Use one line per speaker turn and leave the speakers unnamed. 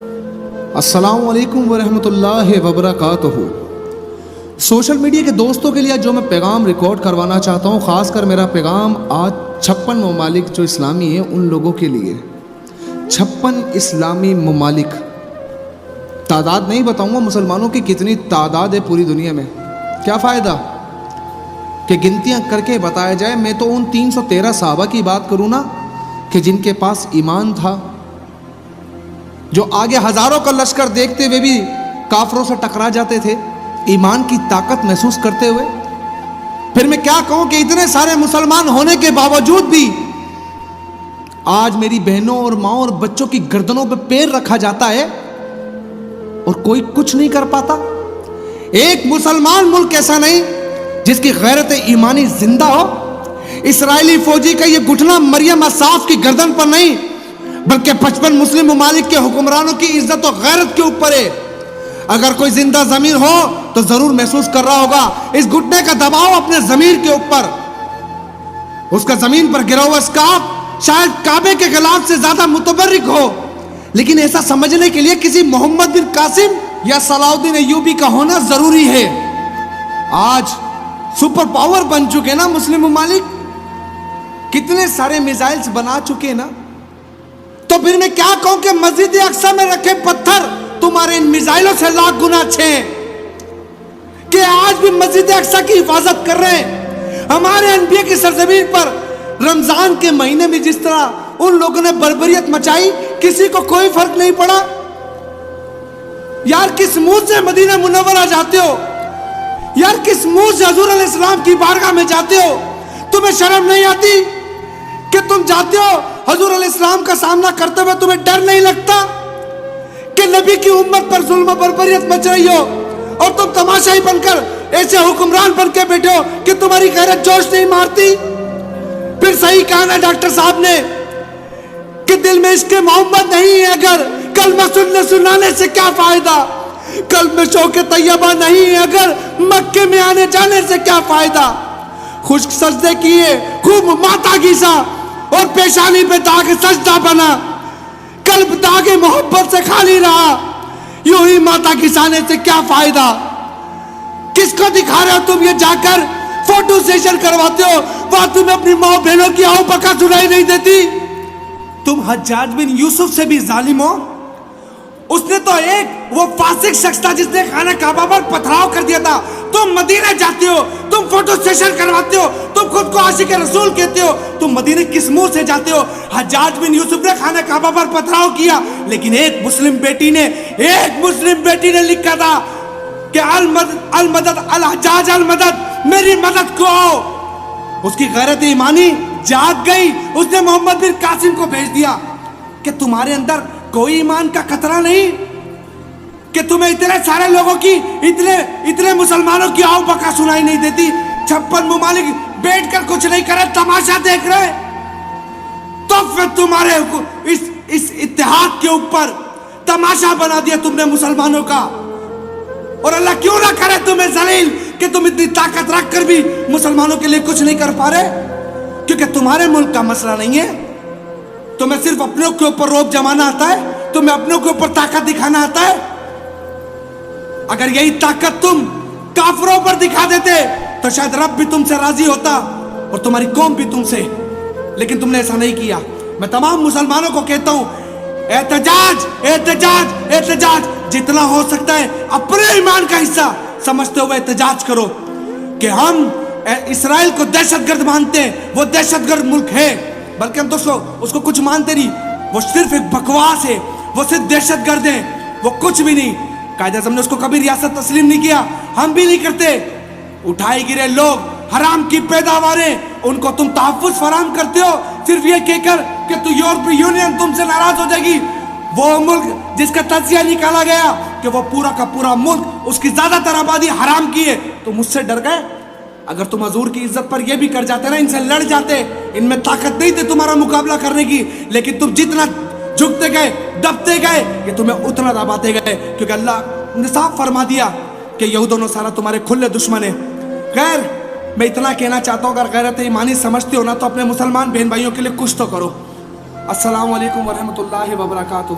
السلام علیکم ورحمۃ اللہ وبرکاتہ۔ سوشل میڈیا کے دوستوں کے لیے جو میں پیغام ریکارڈ کروانا چاہتا ہوں، خاص کر میرا پیغام آج 56 ممالک جو اسلامی ہیں ان لوگوں کے لیے۔ 56 اسلامی ممالک، تعداد نہیں بتاؤں گا مسلمانوں کی کتنی تعداد ہے پوری دنیا میں، کیا فائدہ کہ گنتیاں کر کے بتایا جائے۔ میں تو ان 313 صحابہ کی بات کروں نا کہ جن کے پاس ایمان تھا، جو آگے ہزاروں کا لشکر دیکھتے ہوئے بھی کافروں سے ٹکرا جاتے تھے ایمان کی طاقت محسوس کرتے ہوئے۔ پھر میں کیا کہوں کہ اتنے سارے مسلمان ہونے کے باوجود بھی آج میری بہنوں اور ماؤں اور بچوں کی گردنوں پہ پیر رکھا جاتا ہے اور کوئی کچھ نہیں کر پاتا۔ ایک مسلمان ملک ایسا نہیں جس کی غیرت ایمانی زندہ ہو۔ اسرائیلی فوجی کا یہ گھٹنا مریم اصاف کی گردن پر نہیں بلکہ 55 مسلم ممالک کے حکمرانوں کی عزت و غیرت کے اوپر ہے۔ اگر کوئی زندہ ضمیر ہو تو ضرور محسوس کر رہا ہوگا اس گھٹنے کا دباؤ اپنے ضمیر کے اوپر۔ اس کا زمین پر گرا ہوا اسکارف شاید کعبے کے غلاف سے زیادہ متبرک ہو، لیکن ایسا سمجھنے کے لیے کسی محمد بن قاسم یا صلاح الدین ایوبی کا ہونا ضروری ہے۔ آج سپر پاور بن چکے نا مسلم ممالک، کتنے سارے میزائلز بنا چکے نا، تو پھر میں کیا کہوں کہ مسجد اقصی میں رکھے پتھر تمہارے ان میزائلوں سے لاکھ گنا اچھے ہیں کہ آج بھی مسجد اقصی کی حفاظت کر رہے ہیں۔ ہمارے انبیاء کی سرزمین پر رمضان کے مہینے میں جس طرح ان لوگوں نے بربریت مچائی، کسی کو کوئی فرق نہیں پڑا۔ یار کس منہ سے مدینہ منورہ جاتے ہو؟ یار کس منہ سے حضور علیہ السلام کی بارگاہ میں جاتے ہو؟ تمہیں شرم نہیں آتی کہ تم جاتے ہو حضور علیہ السلام کا سامنا کرتے ہوئے تمہیں ڈر نہیں لگتا کہ نبی کی امت پر ظلم و بربریت مچ رہی ہو اور تم تماشائی بن کر ایسے حکمران بن کے بیٹھے ہو کہ تمہاری غیرت جوش نہیں مارتی؟ پھر صحیح کہا نا ڈاکٹر صاحب نے کہ دل میں عشق محمد نہیں ہے اگر کلمہ سنانے سے کیا فائدہ؟ قلب میں شوق طیبہ نہیں ہے اگر مکے میں آنے جانے سے کیا فائدہ؟ خشک سجدے کیے، خوب ماتا گھیسا اور پیشانی پہ داغ سجدہ بنا، قلب داغ محبت سے خالی رہا، یوں ہی ماتا گھسانے سے کیا فائدہ؟ کس کو دکھا رہے ہو تم یہ جا کر فوٹو سیشن کرواتے ہو؟ وہاں تمہیں اپنی ماں بہنوں کی آہو بکا سنائی نہیں دیتی؟ تم حجاج بن یوسف سے بھی ظالم ہو۔ اس نے تو ایک وہ فاسق شخص تھا جس نے خانہ کعبہ پر پتھراؤ کر دیا تھا، تم مدینہ جاتے ہو، تم فوٹو سیشن کرواتے ہو، تم خود کو عاشق رسول کہتے ہو، تم مدینہ کس منہ سے جاتے ہو؟ حجاج بن یوسف نے خانہ کعبہ پر پتھراؤ کیا، لیکن ایک مسلم بیٹی نے لکھا تھا کہ المدد الحجاج المدد، میری مدد کو آؤ۔ اس کی غیرت ایمانی جاگ گئی، اس نے محمد بن قاسم کو بھیج دیا کہ تمہارے اندر کوئی ایمان کا خطرہ نہیں کہ تمہیں اتنے سارے لوگوں کی اتنے مسلمانوں کی آؤ بکا سنائی نہیں دیتی؟ 56 ممالک بیٹھ کر کچھ نہیں کرے، تماشا دیکھ رہے، تو پھر تمہارے اس اتحاد کے اوپر تماشا بنا دیا تم نے مسلمانوں کا۔ اور اللہ کیوں نہ کرے تمہیں ذلیل کہ تم اتنی طاقت رکھ کر بھی مسلمانوں کے لیے کچھ نہیں کر پا رہے، کیونکہ تمہارے ملک کا مسئلہ نہیں ہے، تمہیں صرف اپنوں کے اوپر روب جمانا آتا ہے، تمہیں اپنوں کے اوپر طاقت دکھانا آتا ہے۔ اگر یہی طاقت تم کافروں پر دکھا دیتے تو شاید رب بھی تم سے راضی ہوتا اور تمہاری قوم بھی تم سے، لیکن تم نے ایسا نہیں کیا۔ میں تمام مسلمانوں کو کہتا ہوں، احتجاج احتجاج احتجاج، جتنا ہو سکتا ہے اپنے ایمان کا حصہ سمجھتے ہوئے احتجاج کرو کہ ہم اسرائیل کو دہشت گرد مانتے ہیں، وہ دہشت گرد ملک ہے، بلکہ ہم تو اس کو کچھ مانتے نہیں، وہ صرف ایک بکواس ہے، وہ صرف دہشت گرد ہیں، وہ کچھ بھی نہیں۔ قائد اعظم نے اس کو کبھی ریاست تسلیم نہیں کیا، ہم بھی نہیں کرتے۔ اٹھائے گرے لوگ، حرام کی پیداواریں، ان کو تم تحفظ فراہم کرتے ہو صرف یہ کہہ کر کہ تو یورپی یونین تم سے ناراض ہو جائے گی۔ وہ ملک جس کا تجزیہ نکالا گیا کہ وہ پورا کا پورا ملک، اس کی زیادہ تر آبادی حرام کی ہے، تم اس سے ڈر گئے؟ اگر تم حضور کی عزت پر یہ بھی کر جاتے نا، ان سے لڑ جاتے، ان میں طاقت نہیں تھی تمہارا مقابلہ کرنے کی، لیکن تم جتنا جھکتے گئے، دبتے گئے، یہ تمہیں اتنا دباتے گئے، کیونکہ اللہ نے صاف فرما دیا کہ یہود و نصارہ تمہارے کھلے دشمن ہیں۔ خیر، میں اتنا کہنا چاہتا ہوں، اگر غیرت ایمانی سمجھتے ہو نا تو اپنے مسلمان بہن بھائیوں کے لیے کچھ تو کرو۔ السلام علیکم ورحمۃ اللہ وبرکاتہ۔